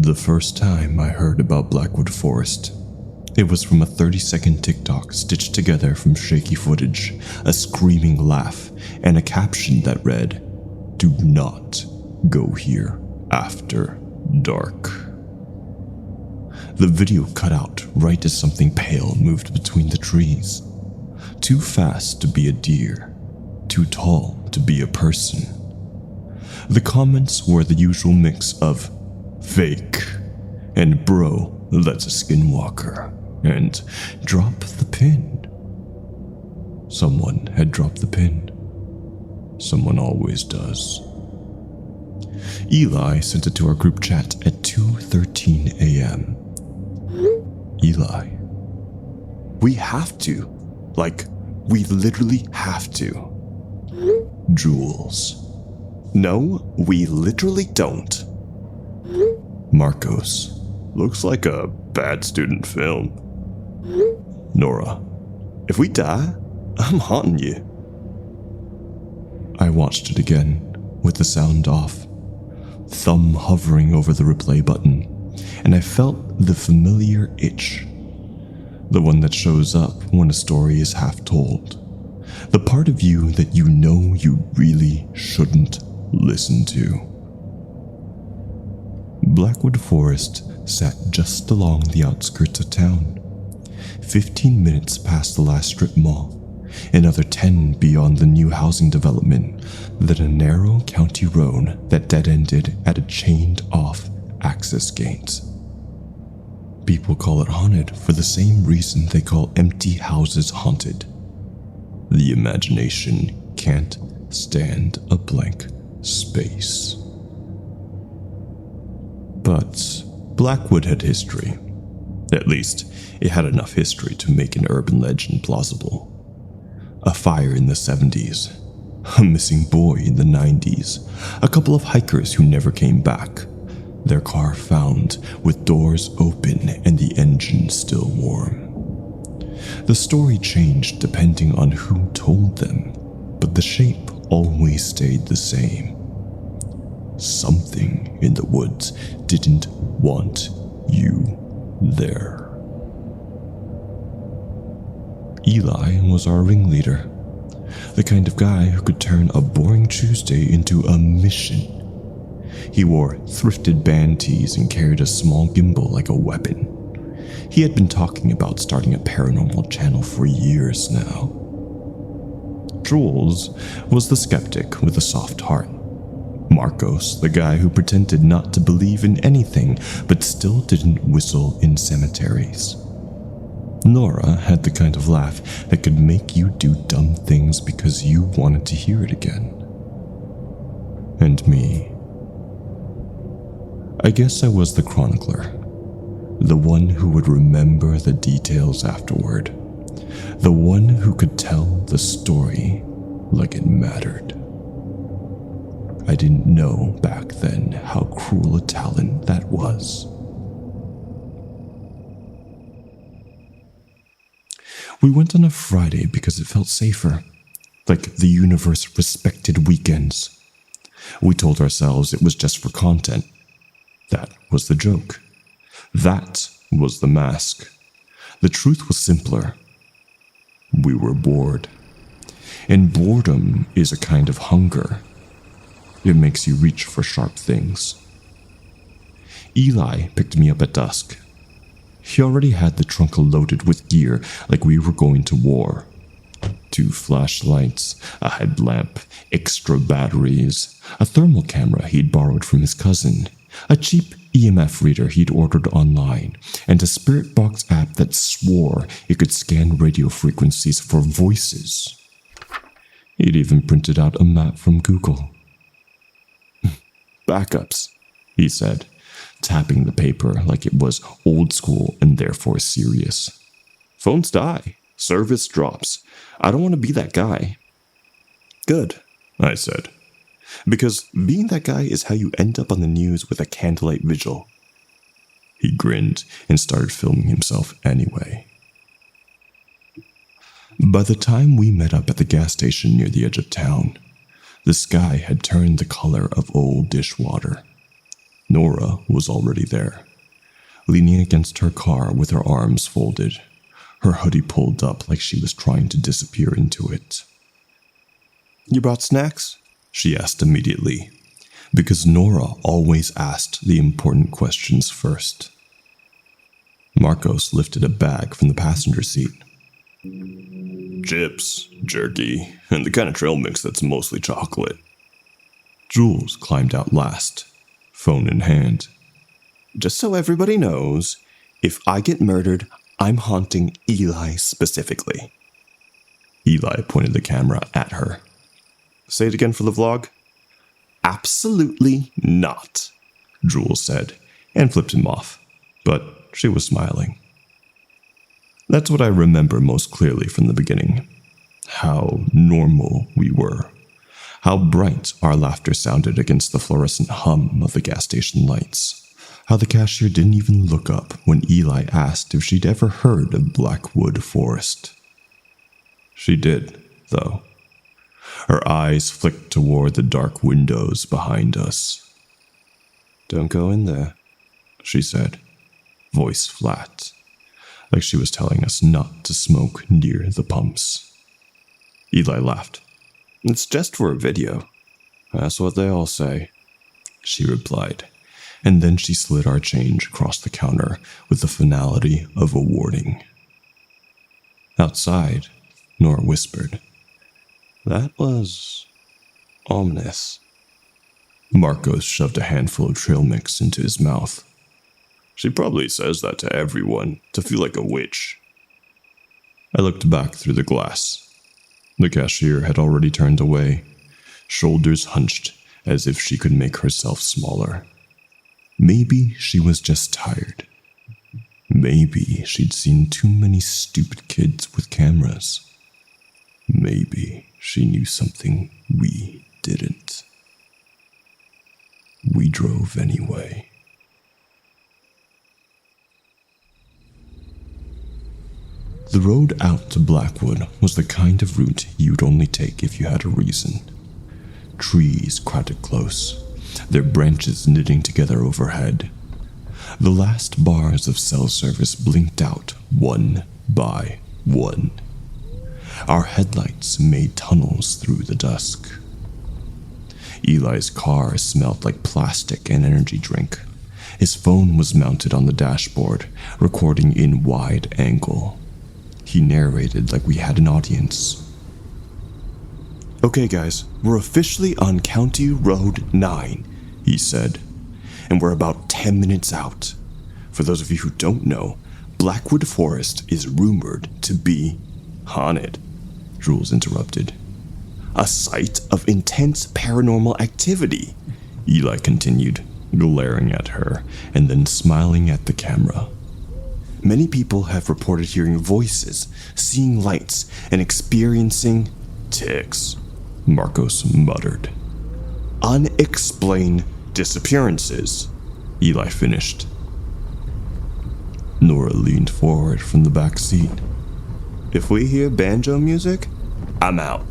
The first time I heard about Blackwood Forest, it was from a 30-second TikTok stitched together from shaky footage, a screaming laugh, and a caption that read, "Do not go here after dark." The video cut out right as something pale moved between the trees. Too fast to be a deer, too tall to be a person. The comments were the usual mix of fake and bro, that's a skinwalker, and drop the pin. Someone had dropped the pin. Someone always does. Eli sent it to our group chat at 2:13 a.m. Eli, we have to. We literally have to. Jules, no, we literally don't. Marcos, looks like a bad student film. Nora, if we die, I'm haunting you. I watched it again, with the sound off, thumb hovering over the replay button, and I felt the familiar itch. The one that shows up when a story is half told. The part of you that you know you really shouldn't listen to. Blackwood Forest sat just along the outskirts of town. 15 minutes past the last strip mall. Another 10 beyond the new housing development. Then a narrow county road that dead-ended at a chained-off access gate. People call it haunted for the same reason they call empty houses haunted. The imagination can't stand a blank space. But Blackwood had history. At least, it had enough history to make an urban legend plausible. A fire in the 70s, a missing boy in the 90s, a couple of hikers who never came back, their car found with doors open and the engine still warm. The story changed depending on who told them, but the shape always stayed the same. Something in the woods didn't want you there. Eli was our ringleader, the kind of guy who could turn a boring Tuesday into a mission. He wore thrifted band tees and carried a small gimbal like a weapon. He had been talking about starting a paranormal channel for years now. Jules was the skeptic with a soft heart. Marcos, the guy who pretended not to believe in anything but still didn't whistle in cemeteries. Nora had the kind of laugh that could make you do dumb things because you wanted to hear it again. And me. I guess I was the chronicler, the one who would remember the details afterward, the one who could tell the story like it mattered. I didn't know back then how cruel a talent that was. We went on a Friday because it felt safer, like the universe respected weekends. We told ourselves it was just for content. That was the joke. That was the mask. The truth was simpler. We were bored. And boredom is a kind of hunger. It makes you reach for sharp things. Eli picked me up at dusk. He already had the trunk loaded with gear like we were going to war. 2 flashlights, a headlamp, extra batteries, a thermal camera he'd borrowed from his cousin, a cheap EMF reader he'd ordered online, and a spirit box app that swore it could scan radio frequencies for voices. He'd even printed out a map from Google. "Backups," he said, tapping the paper like it was old school and therefore serious. "Phones die. Service drops. I don't want to be that guy." "Good," I said. "Because being that guy is how you end up on the news with a candlelight vigil." He grinned and started filming himself anyway. By the time we met up at the gas station near the edge of town, the sky had turned the color of old dishwater. Nora was already there, leaning against her car with her arms folded, her hoodie pulled up like she was trying to disappear into it. "You brought snacks?" she asked immediately, because Nora always asked the important questions first. Marcos lifted a bag from the passenger seat. "Chips, jerky, and the kind of trail mix that's mostly chocolate." Jules climbed out last, phone in hand. "Just so everybody knows, if I get murdered, I'm haunting Eli specifically." Eli pointed the camera at her. "Say it again for the vlog." "Absolutely not," Jules said, and flipped him off, but she was smiling. That's what I remember most clearly from the beginning. How normal we were. How bright our laughter sounded against the fluorescent hum of the gas station lights. How the cashier didn't even look up when Eli asked if she'd ever heard of Blackwood Forest. She did, though. Her eyes flicked toward the dark windows behind us. "Don't go in there," she said, voice flat, like she was telling us not to smoke near the pumps. Eli laughed. "It's just for a video." "That's what they all say," she replied, and then she slid our change across the counter with the finality of a warning. Outside, Nora whispered, "That was ominous." Marcos shoved a handful of trail mix into his mouth. "She probably says that to everyone, to feel like a witch." I looked back through the glass. The cashier had already turned away, shoulders hunched as if she could make herself smaller. Maybe she was just tired. Maybe she'd seen too many stupid kids with cameras. Maybe she knew something we didn't. We drove anyway. The road out to Blackwood was the kind of route you'd only take if you had a reason. Trees crowded close, their branches knitting together overhead. The last bars of cell service blinked out one by one. Our headlights made tunnels through the dusk. Eli's car smelled like plastic and energy drink. His phone was mounted on the dashboard, recording in wide angle. He narrated like we had an audience. "Okay guys, we're officially on County Road 9, he said, "and we're about 10 minutes out. For those of you who don't know, Blackwood Forest is rumored to be haunted," Jules interrupted. "A site of intense paranormal activity," Eli continued, glaring at her and then smiling at the camera. "Many people have reported hearing voices, seeing lights, and experiencing ticks," Marcos muttered. "Unexplained disappearances," Eli finished. Nora leaned forward from the back seat. "If we hear banjo music, I'm out."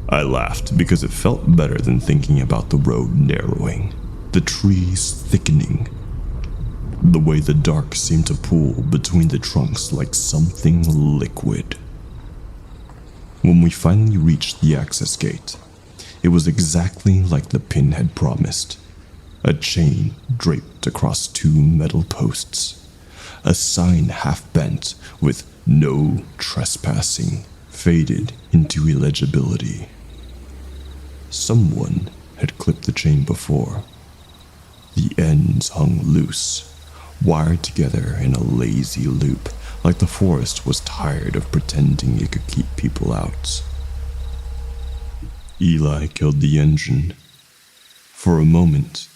I laughed because it felt better than thinking about the road narrowing, the trees thickening, the way the dark seemed to pool between the trunks like something liquid. When we finally reached the access gate, it was exactly like the pin had promised. A chain draped across two metal posts. A sign half bent with "No trespassing" faded into illegibility. Someone had clipped the chain before. The ends hung loose, wired together in a lazy loop, like the forest was tired of pretending it could keep people out. Eli killed the engine. For a moment,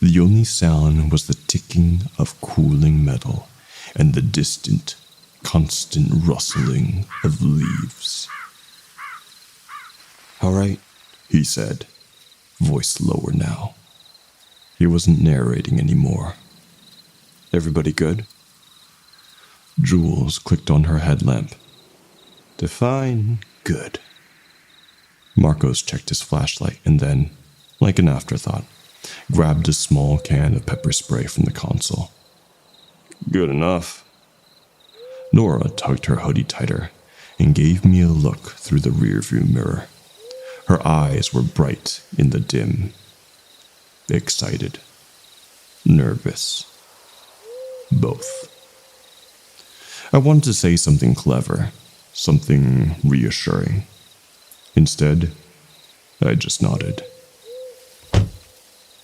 the only sound was the ticking of cooling metal and the distant, constant rustling of leaves. "All right," he said, voice lower now. He wasn't narrating anymore. "Everybody good?" Jules clicked on her headlamp. "Define good." Marcos checked his flashlight and then, like an afterthought, grabbed a small can of pepper spray from the console. Good enough. Nora tugged her hoodie tighter and gave me a look through the rearview mirror. Her eyes were bright in the dim. Excited. Nervous. Both. I wanted to say something clever, something reassuring. Instead, I just nodded.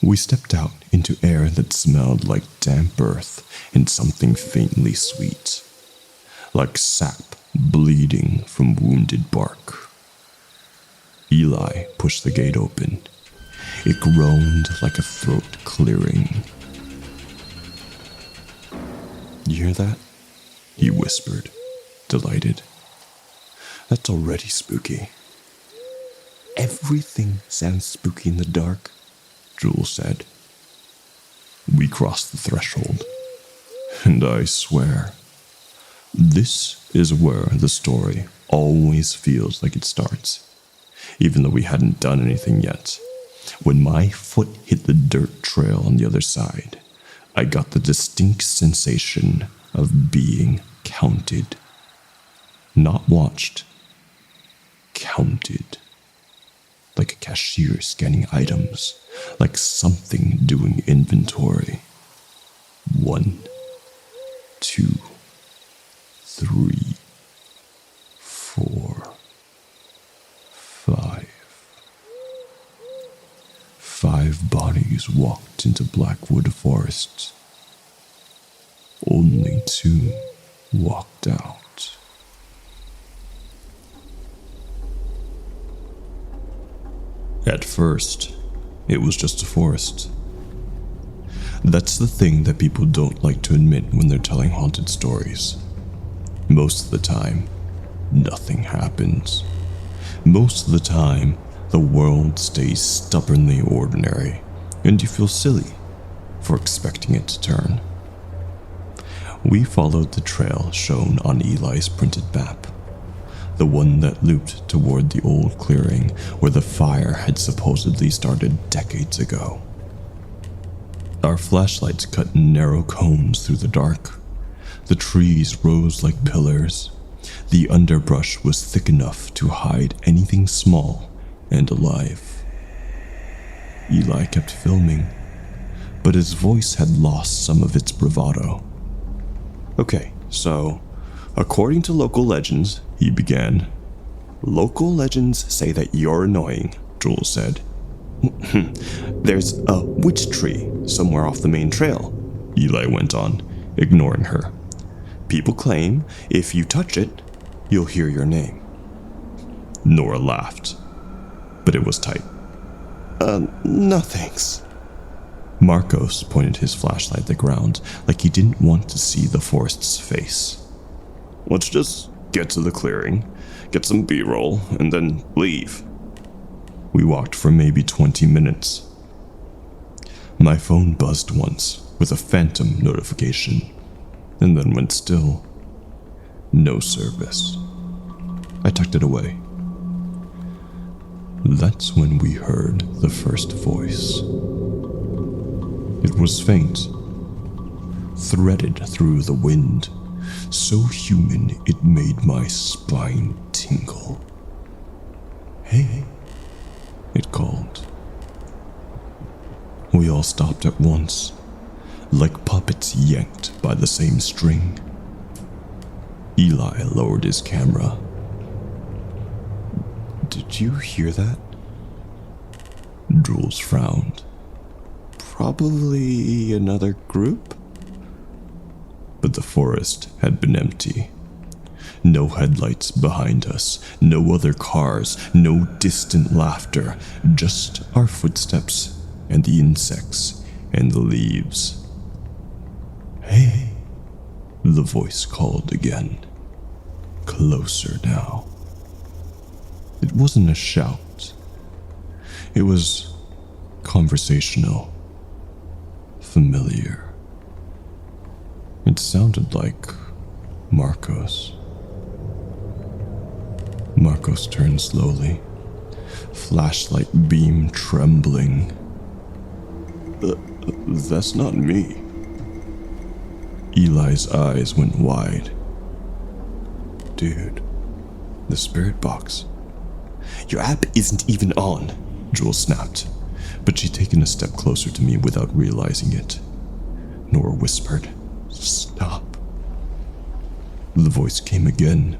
We stepped out into air that smelled like damp earth and something faintly sweet, like sap bleeding from wounded bark. Eli pushed the gate open. It groaned like a throat clearing. You hear that? He whispered, delighted. That's already spooky. Everything sounds spooky in the dark, Jules said. We crossed the threshold, and I swear, this is where the story always feels like it starts, even though we hadn't done anything yet. When my foot hit the dirt trail on the other side, I got the distinct sensation of being counted. Not watched, counted. Like a cashier scanning items, like something doing inventory. 1, 2, 3, 4, 5. 5 bodies walked into Blackwood Forest. Only 2 walked out. At first, it was just a forest. That's the thing that people don't like to admit when they're telling haunted stories. Most of the time, nothing happens. Most of the time, the world stays stubbornly ordinary, and you feel silly for expecting it to turn. We followed the trail shown on Eli's printed map, the one that looped toward the old clearing where the fire had supposedly started decades ago. Our flashlights cut narrow cones through the dark. The trees rose like pillars. The underbrush was thick enough to hide anything small and alive. Eli kept filming, but his voice had lost some of its bravado. Okay, so, according to local legends, he began. Local legends say that you're annoying, Jules said. There's a witch tree somewhere off the main trail, Eli went on, ignoring her. People claim if you touch it, you'll hear your name. Nora laughed, but it was tight. No thanks. Marcos pointed his flashlight at the ground like he didn't want to see the forest's face. Let's just get to the clearing, get some B-roll, and then leave. We walked for maybe 20 minutes. My phone buzzed once with a phantom notification, and then went still. No service. I tucked it away. That's when we heard the first voice. It was faint, threaded through the wind, so human it made my spine tingle. Hey, it called. We all stopped at once, like puppets yanked by the same string. Eli lowered his camera. Did you hear that? Jules frowned. Probably another group? But the forest had been empty. No headlights behind us, no other cars, no distant laughter, just our footsteps and the insects and the leaves. Hey, the voice called again. Closer now. It wasn't a shout. It was conversational. Familiar. It sounded like Marcos. Marcos turned slowly, flashlight beam trembling. That's not me. Eli's eyes went wide. Dude, the spirit box. Your app isn't even on, Jules snapped, but she'd taken a step closer to me without realizing it. Nora whispered, "Stop." The voice came again,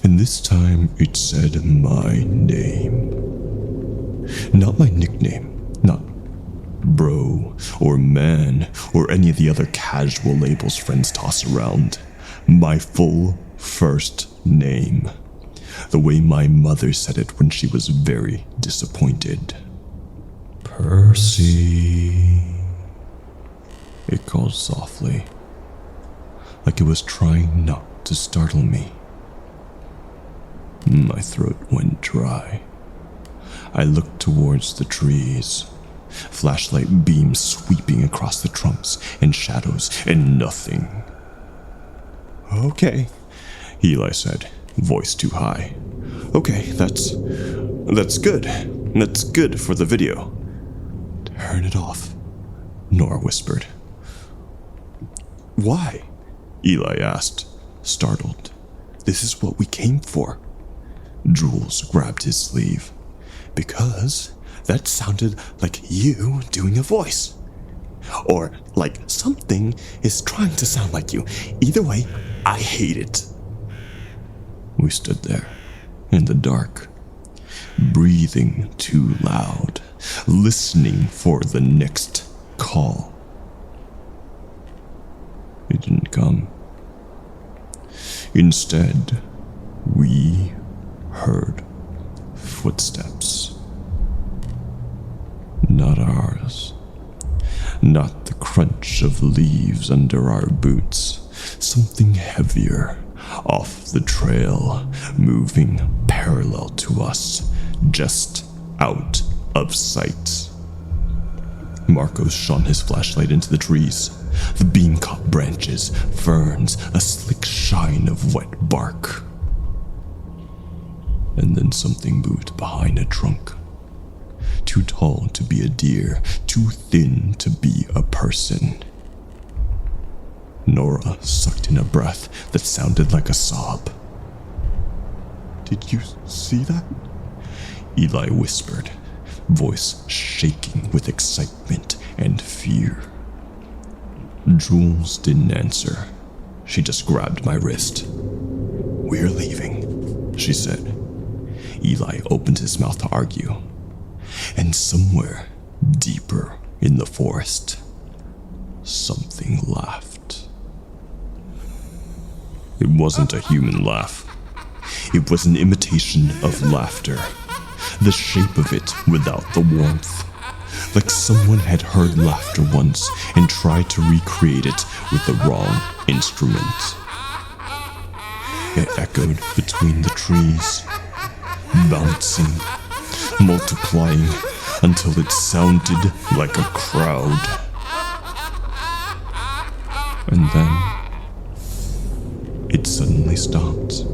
and this time it said my name. Not my nickname, not bro or man or any of the other casual labels friends toss around. My full first name. The way my mother said it when she was very disappointed. Percy. It called softly, like it was trying not to startle me. My throat went dry. I looked towards the trees, flashlight beams sweeping across the trunks and shadows, and nothing. Okay, Eli said, voice too high. Okay, that's good. That's good for the video. Turn it off, Nora whispered. Why? Eli asked, startled. This is what we came for. Jules grabbed his sleeve. Because that sounded like you doing a voice. Or like something is trying to sound like you. Either way, I hate it. We stood there, in the dark, breathing too loud, listening for the next call. It didn't come. Instead, we heard footsteps. Not ours. Not the crunch of leaves under our boots. Something heavier, off the trail, moving parallel to us, just out of sight. Marcos shone his flashlight into the trees. The beam caught branches, ferns, a slick shine of wet bark. And then something moved behind a trunk. Too tall to be a deer, too thin to be a person. Nora sucked in a breath that sounded like a sob. Did you see that? Eli whispered, voice shaking with excitement and fear. Jules didn't answer. She just grabbed my wrist. We're leaving, she said. Eli opened his mouth to argue. And somewhere deeper in the forest, something laughed. It wasn't a human laugh. It was an imitation of laughter. The shape of it without the warmth. Like someone had heard laughter once and tried to recreate it with the wrong instrument. It echoed between the trees, bouncing, multiplying until it sounded like a crowd. And then it suddenly stopped,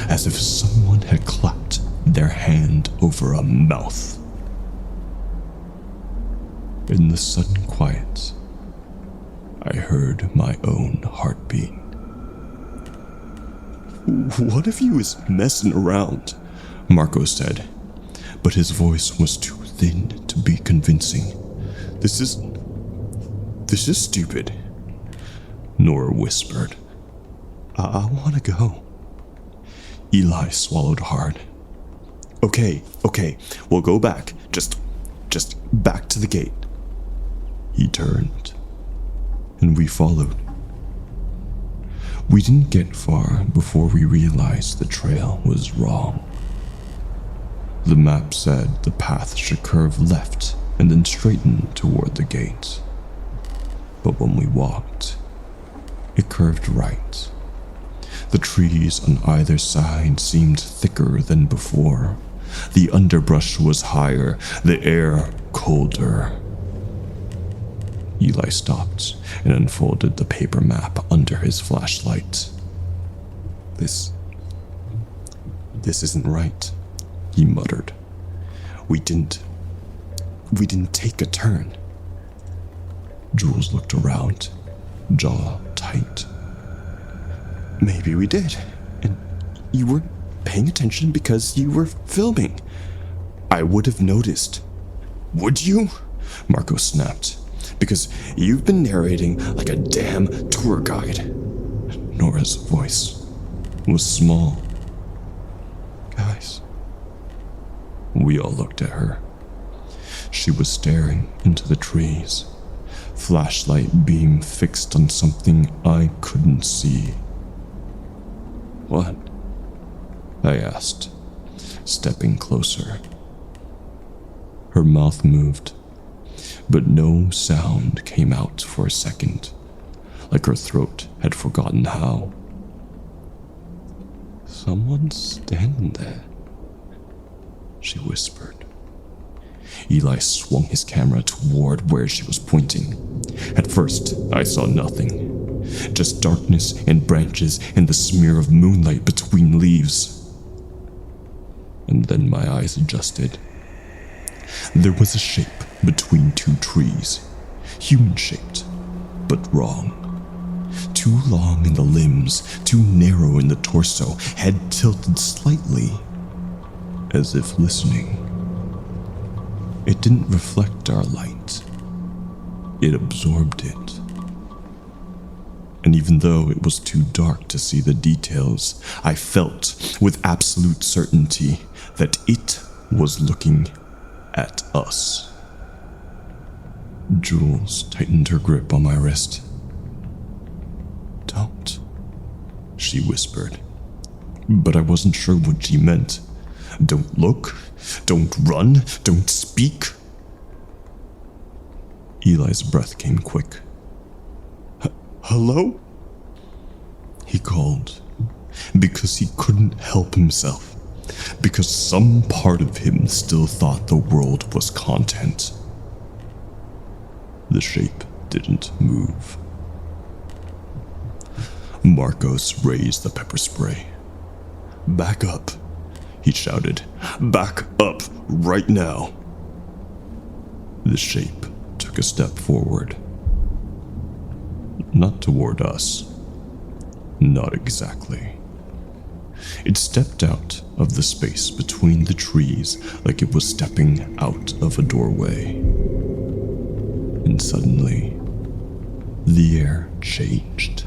as if someone had clapped their hand over a mouth. In the sudden quiet, I heard my own heartbeat. One of you is messing around, Marco said, but his voice was too thin to be convincing. This is stupid, Nora whispered. I want to go. Eli swallowed hard. Okay, we'll go back. Just back to the gate. He turned, and we followed. We didn't get far before we realized the trail was wrong. The map said the path should curve left and then straighten toward the gate. But when we walked, it curved right. The trees on either side seemed thicker than before. The underbrush was higher, the air colder. Eli stopped and unfolded the paper map under his flashlight. This isn't right, he muttered. We didn't we didn't take a turn. Jules looked around, jaw tight. Maybe we did, and you weren't paying attention because you were filming. I would have noticed. Would you? Marco snapped. Because you've been narrating like a damn tour guide. Nora's voice was small. Guys. We all looked at her. She was staring into the trees, flashlight beam fixed on something I couldn't see. What? I asked, stepping closer. Her mouth moved, but no sound came out for a second, like her throat had forgotten how. Someone's standing there, she whispered. Eli swung his camera toward where she was pointing. At first, I saw nothing, just darkness and branches and the smear of moonlight between leaves. And then my eyes adjusted. There was a shape between two trees, human-shaped, but wrong. Too long in the limbs, too narrow in the torso, head tilted slightly, as if listening. It didn't reflect our light. It absorbed it. And even though it was too dark to see the details, I felt with absolute certainty that it was looking at us. Jules tightened her grip on my wrist. Don't, she whispered. But I wasn't sure what she meant. Don't look, don't run, don't speak. Eli's breath came quick. Hello? He called, because he couldn't help himself, because some part of him still thought the world was content. The shape didn't move. Marcos raised the pepper spray. Back up, he shouted. Back up right now. The shape took a step forward. Not toward us. Not exactly. It stepped out of the space between the trees like it was stepping out of a doorway. And suddenly, the air changed,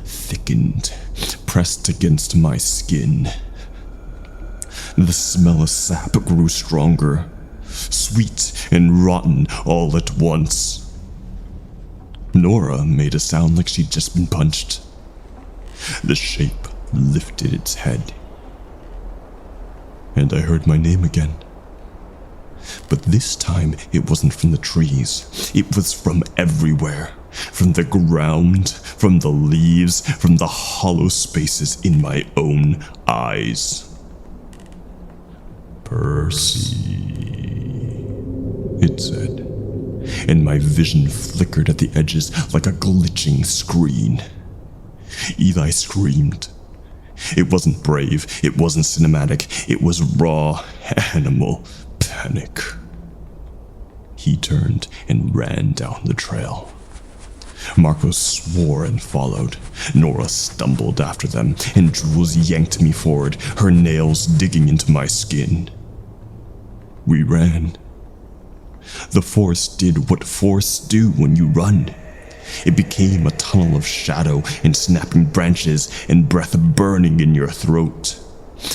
thickened, pressed against my skin. The smell of sap grew stronger, sweet and rotten all at once. Nora made a sound like she'd just been punched. The shape lifted its head, and I heard my name again. But this time, it wasn't from the trees. It was from everywhere. From the ground, from the leaves, from the hollow spaces in my own eyes. Percy, it said, and my vision flickered at the edges like a glitching screen. Eli screamed. It wasn't brave, it wasn't cinematic, it was raw, animal panic. He turned and ran down the trail. Marcos swore and followed. Nora stumbled after them, and Jules yanked me forward, her nails digging into my skin. We ran. The forest did what forests do when you run. It became a tunnel of shadow and snapping branches and breath burning in your throat.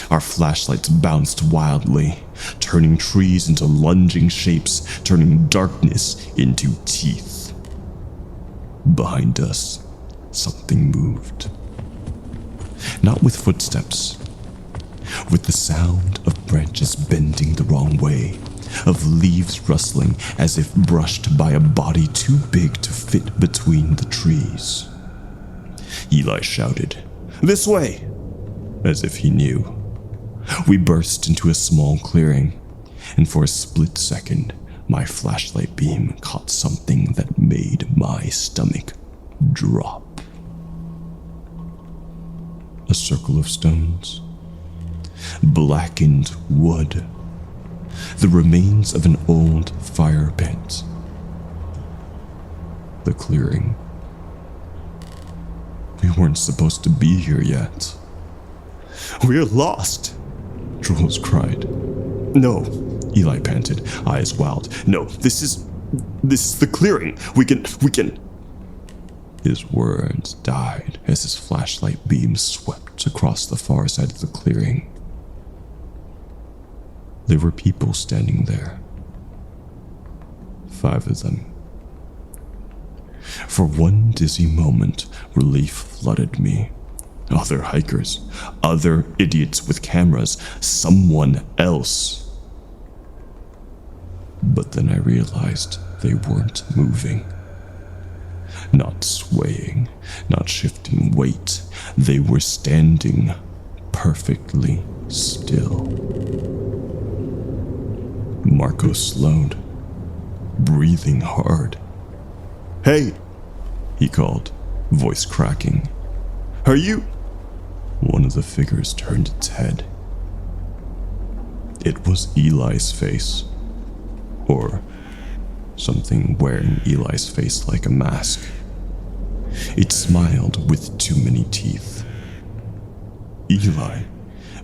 Our flashlights bounced wildly, turning trees into lunging shapes, turning darkness into teeth. Behind us, something moved. Not with footsteps, with the sound of branches bending the wrong way, of leaves rustling as if brushed by a body too big to fit between the trees. Eli shouted, "This way!" as if he knew. We burst into a small clearing, and for a split second, my flashlight beam caught something that made my stomach drop. A circle of stones. Blackened wood. The remains of an old fire clearing. We weren't supposed to be here yet. We're lost, Jules cried. No, Eli panted, eyes wild. No, this is the clearing. We can. His words died as his flashlight beam swept across the far side of the clearing. There were people standing there. 5 of them. For one dizzy moment, relief flooded me. Other hikers, other idiots with cameras, someone else. But then I realized they weren't moving. Not swaying, not shifting weight. They were standing perfectly still. Marco slowed, breathing hard. Hey, he called, voice cracking. Are you? One of the figures turned its head. It was Eli's face. Or something wearing Eli's face like a mask. It smiled with too many teeth. Eli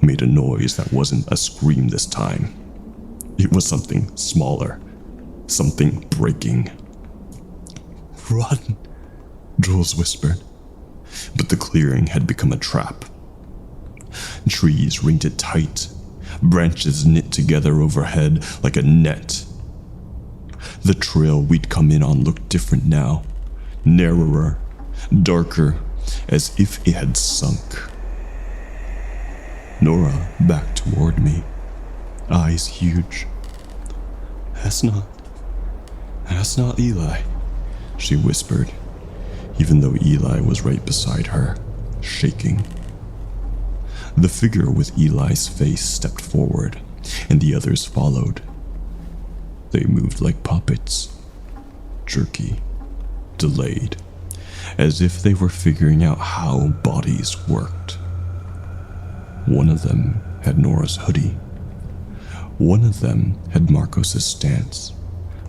made a noise that wasn't a scream this time. It was something smaller, something breaking. Run, Jules whispered. But the clearing had become a trap. Trees ringed it tight, branches knit together overhead like a net. The trail we'd come in on looked different now, narrower, darker, as if it had sunk. Nora backed toward me, eyes huge. That's not Eli, she whispered, even though Eli was right beside her, shaking. The figure with Eli's face stepped forward, and the others followed. They moved like puppets, jerky, delayed, as if they were figuring out how bodies worked. One of them had Nora's hoodie. One of them had Marcos's stance,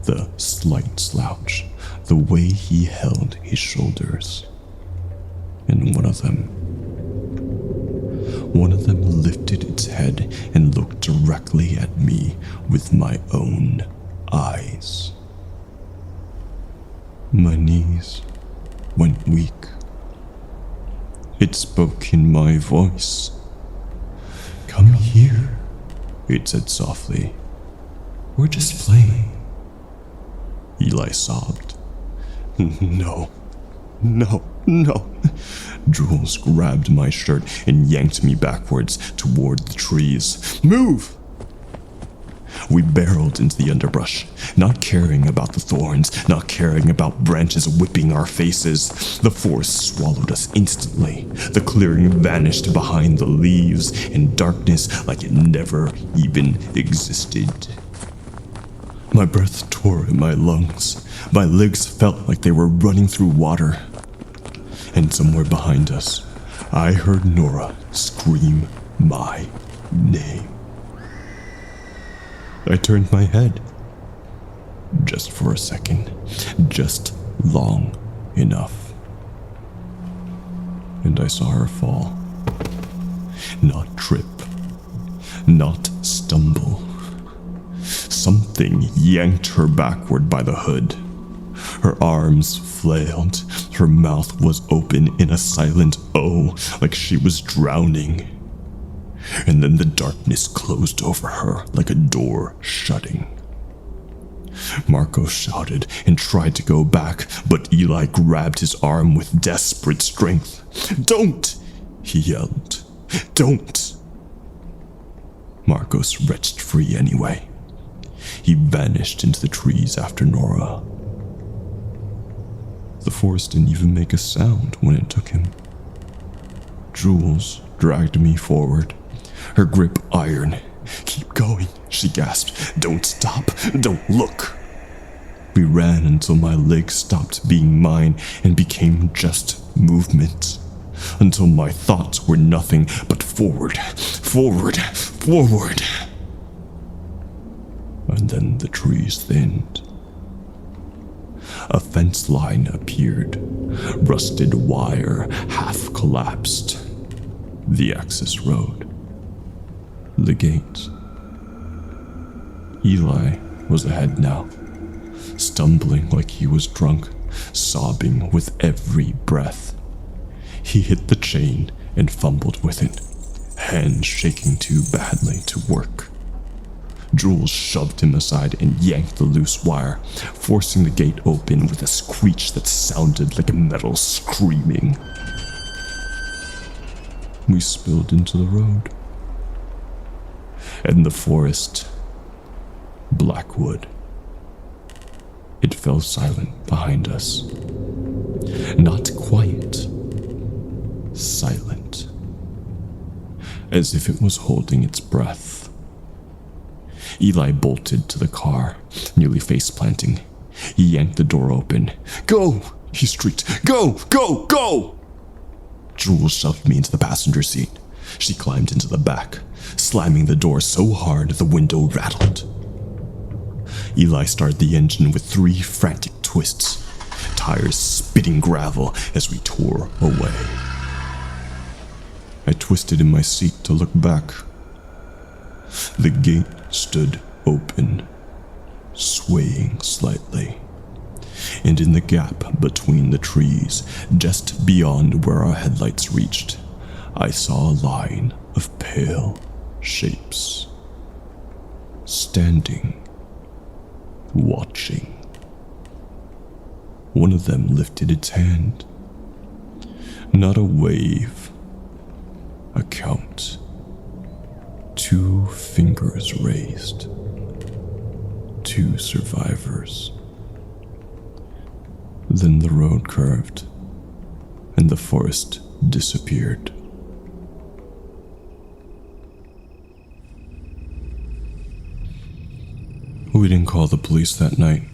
the slight slouch, the way he held his shoulders. And one of them lifted its head and looked directly at me with my own eyes. My knees went weak. It spoke in my voice. Come here, it said softly. We're just playing. Eli sobbed. No. Jules grabbed my shirt and yanked me backwards toward the trees. Move! We barreled into the underbrush, not caring about the thorns, not caring about branches whipping our faces. The forest swallowed us instantly. The clearing vanished behind the leaves in darkness like it never even existed. My breath tore in my lungs. My legs felt like they were running through water. And somewhere behind us, I heard Nora scream my name. I turned my head. Just for a second. Just long enough. And I saw her fall. Not trip. Not stumble. Something yanked her backward by the hood. Her arms flailed. Her mouth was open in a silent O, like she was drowning. And then the darkness closed over her like a door shutting. Marco shouted and tried to go back, but Eli grabbed his arm with desperate strength. Don't! He yelled. Don't! Marcos wrenched free anyway. He vanished into the trees after Nora. The forest didn't even make a sound when it took him. Jules dragged me forward, her grip iron. Keep going, she gasped. Don't stop, don't look. We ran until my legs stopped being mine and became just movement. Until my thoughts were nothing but forward, forward, forward. And then the trees thinned. A fence line appeared, rusted wire half collapsed. The access road. The gate. Eli was ahead now, stumbling like he was drunk, sobbing with every breath. He hit the chain and fumbled with it, hands shaking too badly to work. Jules shoved him aside and yanked the loose wire, forcing the gate open with a screech that sounded like metal screaming. We spilled into the road. And the forest, Blackwood. It fell silent behind us. Not quite silent. As if it was holding its breath. Eli bolted to the car, nearly face-planting. He yanked the door open. "Go!" he shrieked. "Go! Go! Go!" Jules shoved me into the passenger seat. She climbed into the back, slamming the door so hard the window rattled. Eli started the engine with 3 frantic twists, tires spitting gravel as we tore away. I twisted in my seat to look back. The gate stood open, swaying slightly, and in the gap between the trees, just beyond where our headlights reached, I saw a line of pale shapes, standing, watching. One of them lifted its hand. Not a wave, a count. 2 fingers raised. 2 survivors. Then the road curved, and the forest disappeared. We didn't call the police that night.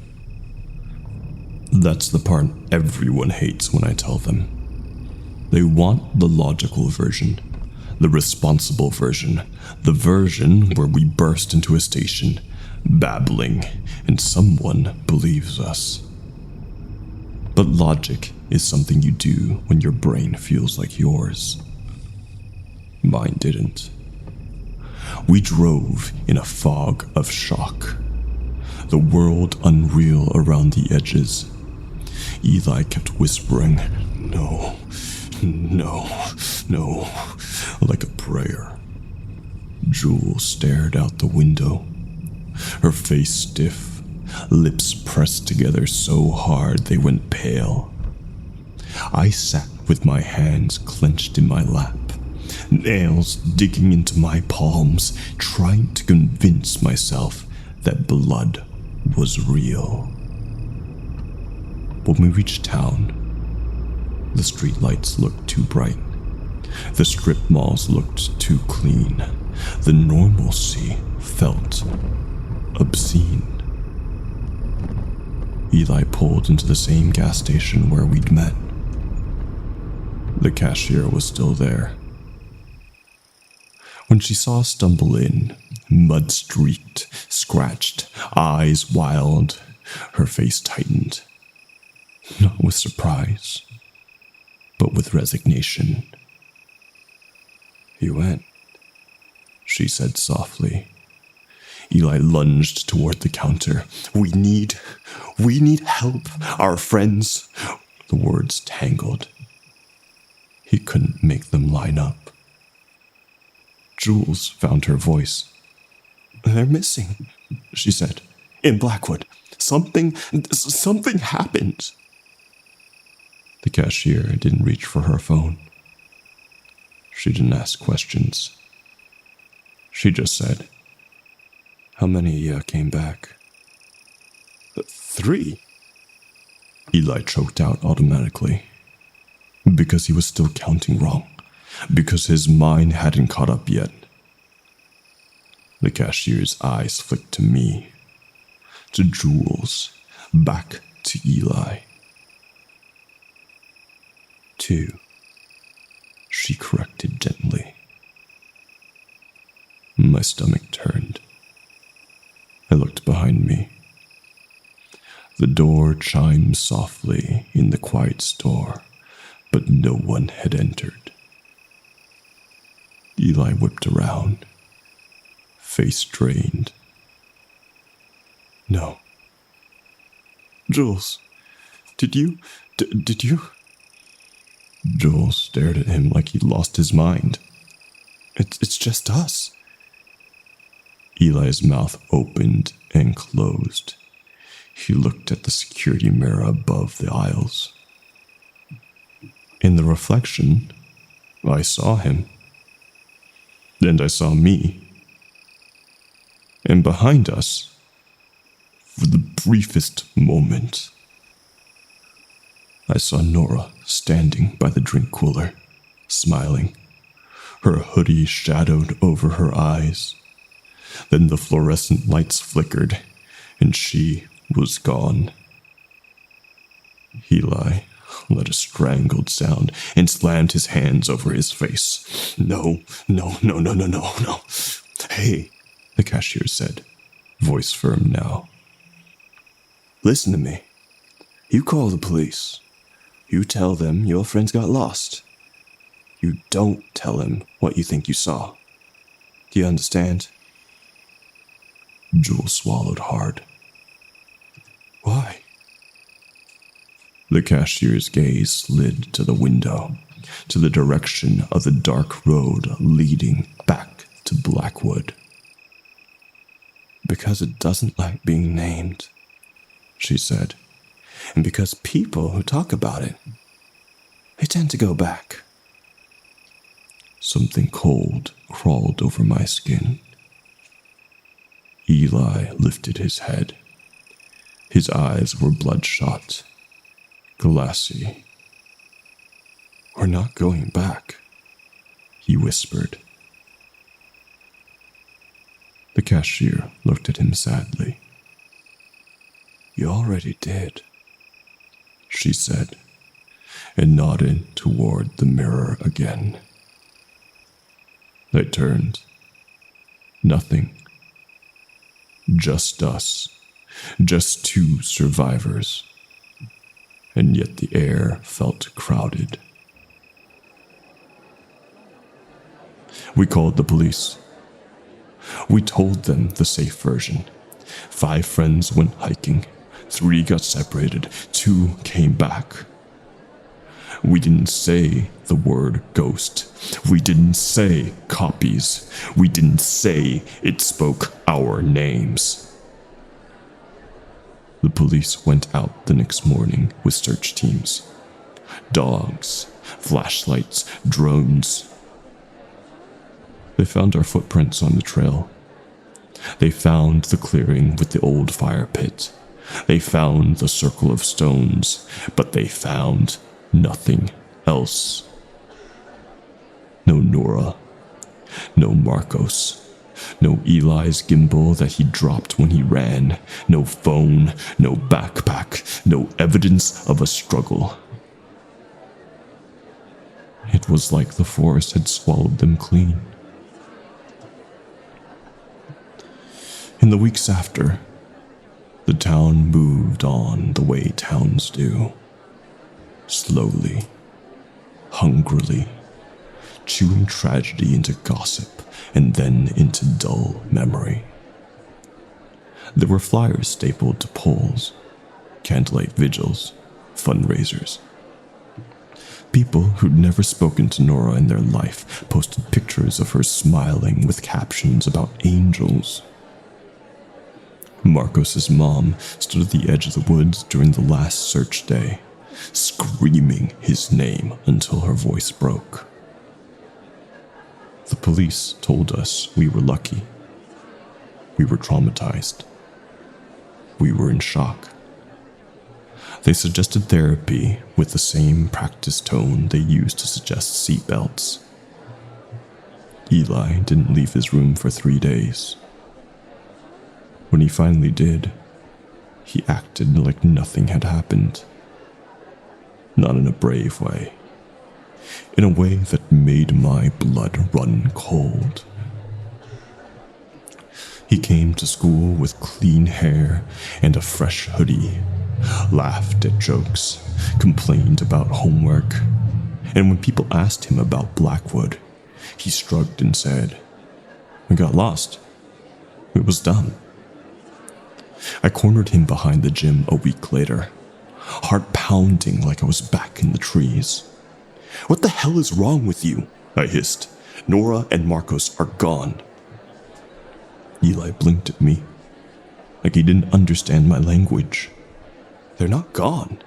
That's the part everyone hates when I tell them. They want the logical version, the responsible version, the version where we burst into a station, babbling, and someone believes us. But logic is something you do when your brain feels like yours. Mine didn't. We drove in a fog of shock. The world unreal around the edges. Eli kept whispering, "No, no, no," like a prayer. Jules stared out the window, her face stiff, lips pressed together so hard they went pale. I sat with my hands clenched in my lap, nails digging into my palms, trying to convince myself that blood was real. When we reached town, the streetlights looked too bright. The strip malls looked too clean. The normalcy felt obscene. Eli pulled into the same gas station where we'd met. The cashier was still there. When she saw us stumble in, mud-streaked, scratched, eyes wild, her face tightened. Not with surprise, but with resignation. "You went," she said softly. Eli lunged toward the counter. We need help. Our friends." The words tangled. He couldn't make them line up. Jules found her voice. "They're missing," she said. "In Blackwood. Something happened." The cashier didn't reach for her phone. She didn't ask questions. She just said, "How many came back?" 3. Eli choked out automatically. Because he was still counting wrong. Because his mind hadn't caught up yet. The cashier's eyes flicked to me, to Jules, back to Eli. 2, she corrected gently. My stomach turned. I looked behind me. The door chimed softly in the quiet store, but no one had entered. Eli whipped around, face drained. No. Jules, did you? Jules stared at him like he'd lost his mind. It's just us. Eli's mouth opened and closed. He looked at the security mirror above the aisles. In the reflection, I saw him. And I saw me. And behind us, for the briefest moment, I saw Nora standing by the drink cooler, smiling, her hoodie shadowed over her eyes. Then the fluorescent lights flickered, and she was gone. Eli let a strangled sound and slammed his hands over his face. No. Hey, the cashier said, voice firm now. Listen to me. You call the police. You tell them your friends got lost. You don't tell them what you think you saw. Do you understand? Jules swallowed hard. Why? The cashier's gaze slid to the window, to the direction of the dark road leading back to Blackwood. Because it doesn't like being named, she said, and because people who talk about it, they tend to go back. Something cold crawled over my skin. Eli lifted his head. His eyes were bloodshot, glassy. We're not going back, he whispered. The cashier looked at him sadly. You already did, she said, and nodded toward the mirror again. I turned. Nothing. Just us. Just two survivors. And yet the air felt crowded. We called the police. We told them the safe version. 5 friends went hiking. 3 got separated. 2 came back. We didn't say the word ghost. We didn't say copies. We didn't say it spoke our names. The police went out the next morning with search teams. Dogs, flashlights, drones. They found our footprints on the trail. They found the clearing with the old fire pit. They found the circle of stones, but they found nothing else. No Nora. No Marcos. No Eli's gimbal that he dropped when he ran. No phone. No backpack. No evidence of a struggle. It was like the forest had swallowed them clean. In the weeks after, the town moved on the way towns do. Slowly, hungrily, chewing tragedy into gossip and then into dull memory. There were flyers stapled to poles, candlelight vigils, fundraisers. People who'd never spoken to Nora in their life posted pictures of her smiling with captions about angels. Marcos's mom stood at the edge of the woods during the last search day, screaming his name until her voice broke. The police told us we were lucky. We were traumatized. We were in shock. They suggested therapy with the same practice tone they used to suggest seatbelts. Eli didn't leave his room for 3 days. When he finally did, he acted like nothing had happened. Not in a brave way. In a way that made my blood run cold. He came to school with clean hair and a fresh hoodie, laughed at jokes, complained about homework, and when people asked him about Blackwood, he shrugged and said, "We got lost. It was dumb." I cornered him behind the gym a week later, heart pounding like I was back in the trees. "What the hell is wrong with you?" I hissed. "Nora and Marcos are gone." Eli blinked at me, like he didn't understand my language. "They're not gone,"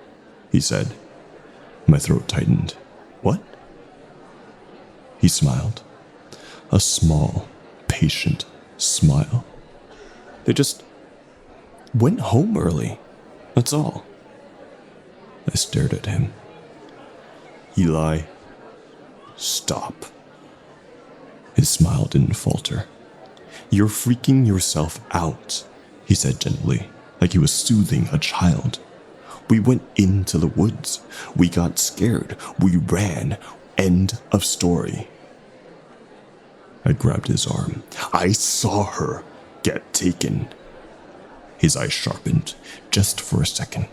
he said. My throat tightened. "What?" He smiled. A small, patient smile. "They just went home early. That's all." I stared at him. "Eli, stop." His smile didn't falter. "You're freaking yourself out," he said gently, like he was soothing a child. "We went into the woods. We got scared. We ran. End of story." I grabbed his arm. "I saw her get taken." His eyes sharpened, just for a second,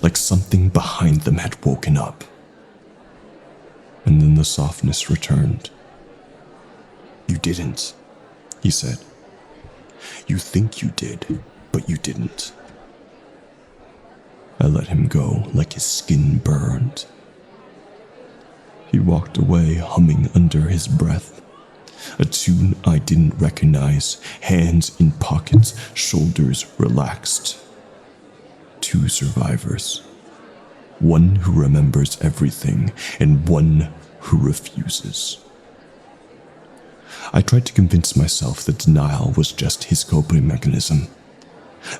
like something behind them had woken up. And then the softness returned. "You didn't," he said. "You think you did, but you didn't." I let him go like his skin burned. He walked away humming under his breath, a tune I didn't recognize, hands in pockets, shoulders relaxed. Two survivors. One who remembers everything, and one who refuses. I tried to convince myself that denial was just his coping mechanism,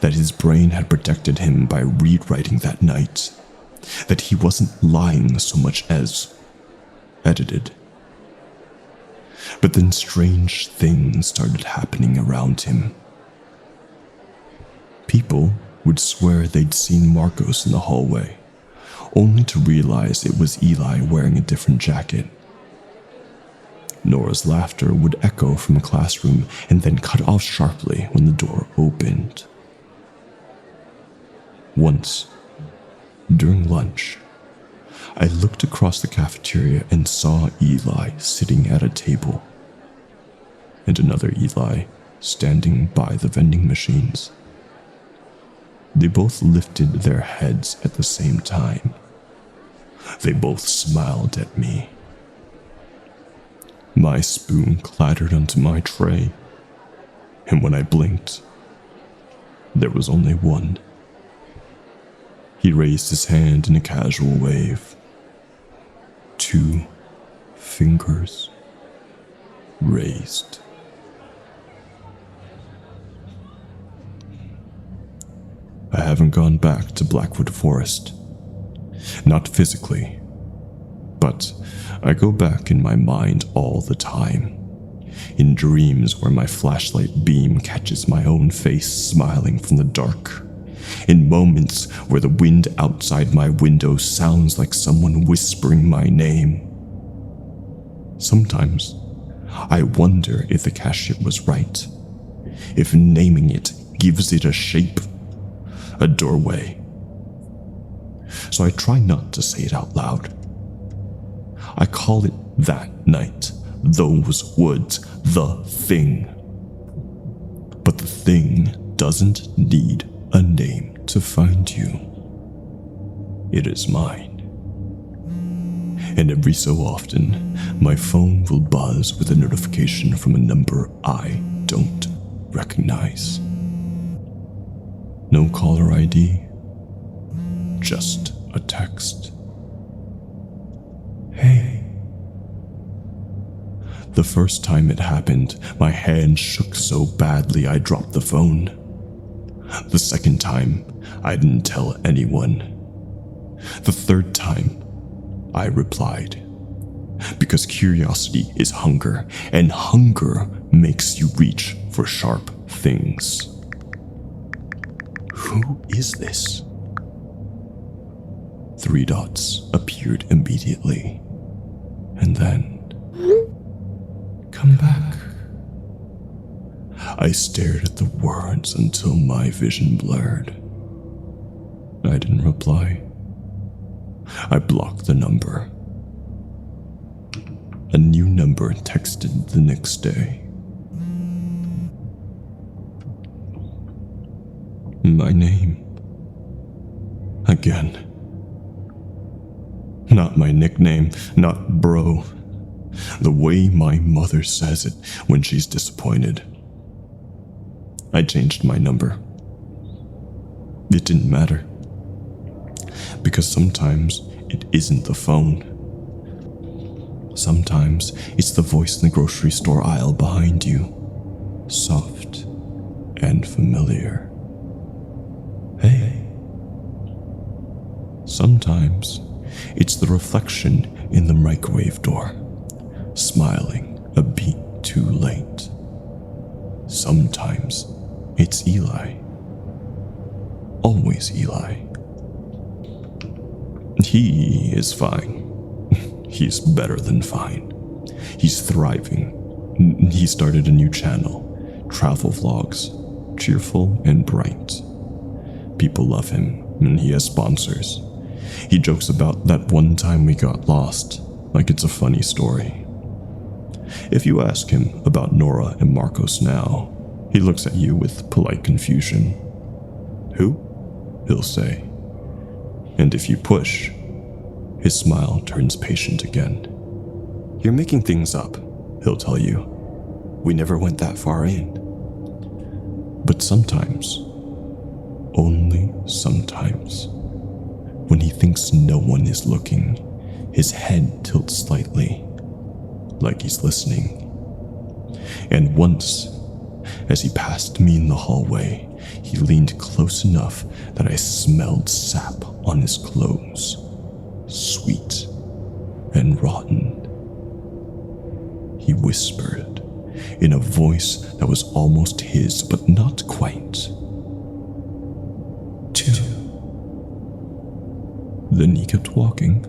that his brain had protected him by rewriting that night, that he wasn't lying so much as edited. But then strange things started happening around him. People would swear they'd seen Marcos in the hallway, only to realize it was Eli wearing a different jacket. Nora's laughter would echo from a classroom and then cut off sharply when the door opened. Once, during lunch, I looked across the cafeteria and saw Eli sitting at a table, and another Eli standing by the vending machines. They both lifted their heads at the same time. They both smiled at me. My spoon clattered onto my tray, and when I blinked, there was only one. He raised his hand in a casual wave. 2 fingers raised. I haven't gone back to Blackwood Forest. Not physically, but I go back in my mind all the time. In dreams where my flashlight beam catches my own face smiling from the dark. In moments where the wind outside my window sounds like someone whispering my name. Sometimes, I wonder if the cashier was right. If naming it gives it a shape, a doorway. So I try not to say it out loud. I call it that night, those woods, the thing. But the thing doesn't need a name to find you. It is mine. And every so often, my phone will buzz with a notification from a number I don't recognize. No caller ID, just a text. Hey. The first time it happened, my hand shook so badly I dropped the phone. The second time, I didn't tell anyone. The third time, I replied. Because curiosity is hunger, and hunger makes you reach for sharp things. Who is this? 3 dots appeared immediately, and then... Come back. I stared at the words until my vision blurred. I didn't reply. I blocked the number. A new number texted the next day. My name. Again. Not my nickname, not bro. The way my mother says it when she's disappointed. I changed my number. It didn't matter. Because sometimes it isn't the phone. Sometimes it's the voice in the grocery store aisle behind you. Soft and familiar. Hey. Sometimes it's the reflection in the microwave door, smiling a beat too late. Sometimes it's Eli. Always Eli. He is fine. He's better than fine. He's thriving. He started a new channel, travel vlogs, cheerful and bright. People love him, and he has sponsors. He jokes about that one time we got lost, like it's a funny story. If you ask him about Nora and Marcos now, he looks at you with polite confusion. Who? He'll say. And if you push, his smile turns patient again. You're making things up, he'll tell you. We never went that far in. But sometimes, only sometimes, when he thinks no one is looking, his head tilts slightly, like he's listening. And once, as he passed me in the hallway, he leaned close enough that I smelled sap on his clothes, sweet and rotten. He whispered in a voice that was almost his, but not quite. 2. Then he kept walking,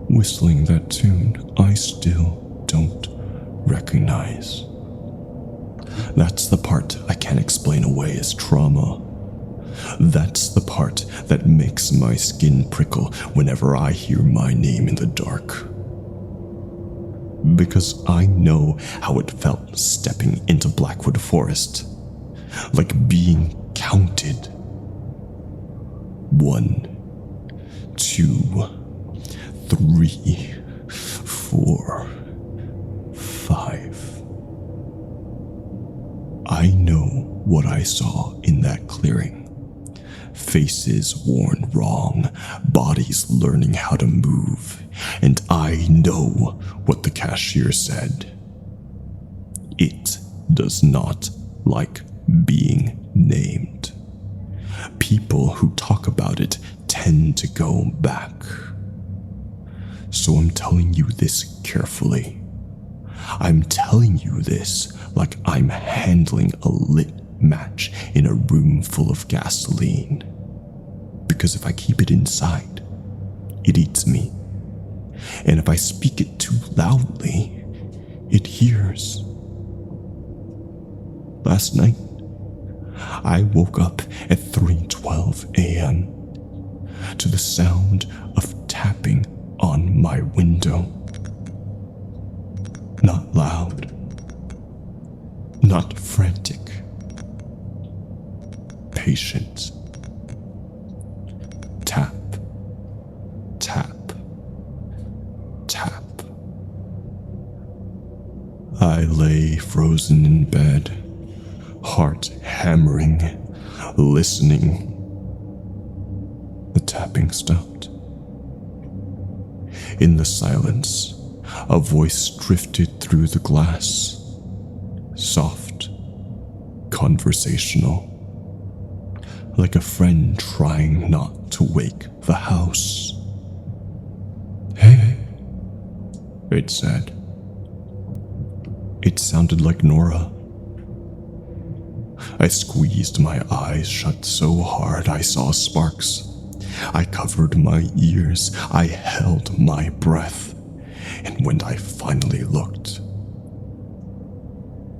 whistling that tune I still don't recognize. That's the part I can't explain away as trauma. That's the part that makes my skin prickle whenever I hear my name in the dark. Because I know how it felt stepping into Blackwood Forest, like being counted. 1, 2, 3, 4, 5. I know what I saw in that clearing. Faces worn wrong, bodies learning how to move, and I know what the cashier said. It does not like being named. People who talk about it tend to go back. So I'm telling you this carefully. I'm telling you this like I'm handling a lit match in a room full of gasoline. Because if I keep it inside, it eats me. And if I speak it too loudly, it hears. Last night, I woke up at 3:12 a.m. to the sound of tapping on my window. Not loud, not frantic, patient. Tap, tap, tap. I lay frozen in bed, heart hammering, listening. The tapping stopped. In the silence, a voice drifted through the glass. Soft, conversational. Like a friend trying not to wake the house. Hey, it said. It sounded like Nora. I squeezed my eyes shut so hard I saw sparks. I covered my ears, I held my breath, and when I finally looked,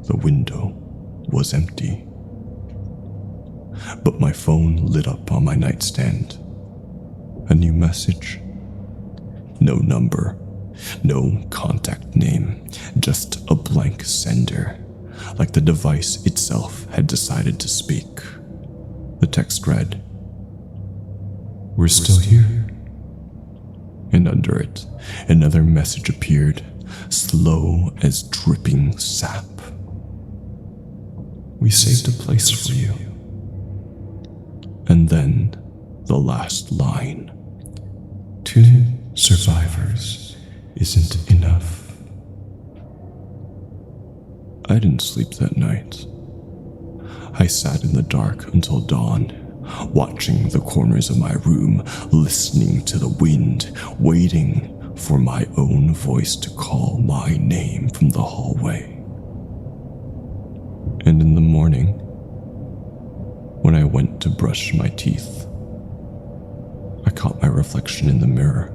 the window was empty. but my phone lit up on my nightstand. A new message. No number, no contact name, just a blank sender, like the device itself had decided to speak. The text read, "We're still here." And under it, another message appeared, slow as dripping sap. "We saved a place for you." And then the last line. "2 survivors isn't enough." I didn't sleep that night. I sat in the dark until dawn, watching the corners of my room, listening to the wind, waiting for my own voice to call my name from the hallway. And in the morning, when I went to brush my teeth, I caught my reflection in the mirror.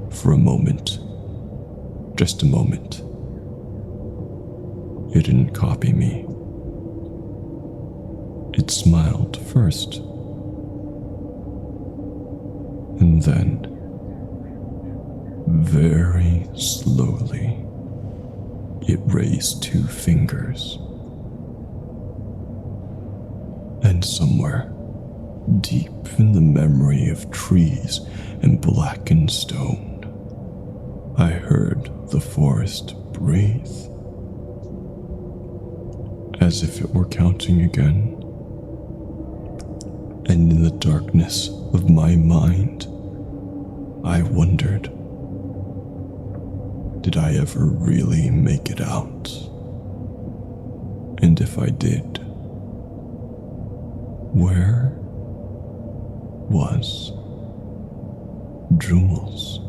For a moment, just a moment, it didn't copy me. It smiled first, and then, very slowly, it raised 2 fingers. And somewhere, deep in the memory of trees and blackened stone, I heard the forest breathe, as if it were counting again. And in the darkness of my mind, I wondered, did I ever really make it out? And if I did, where was Jules?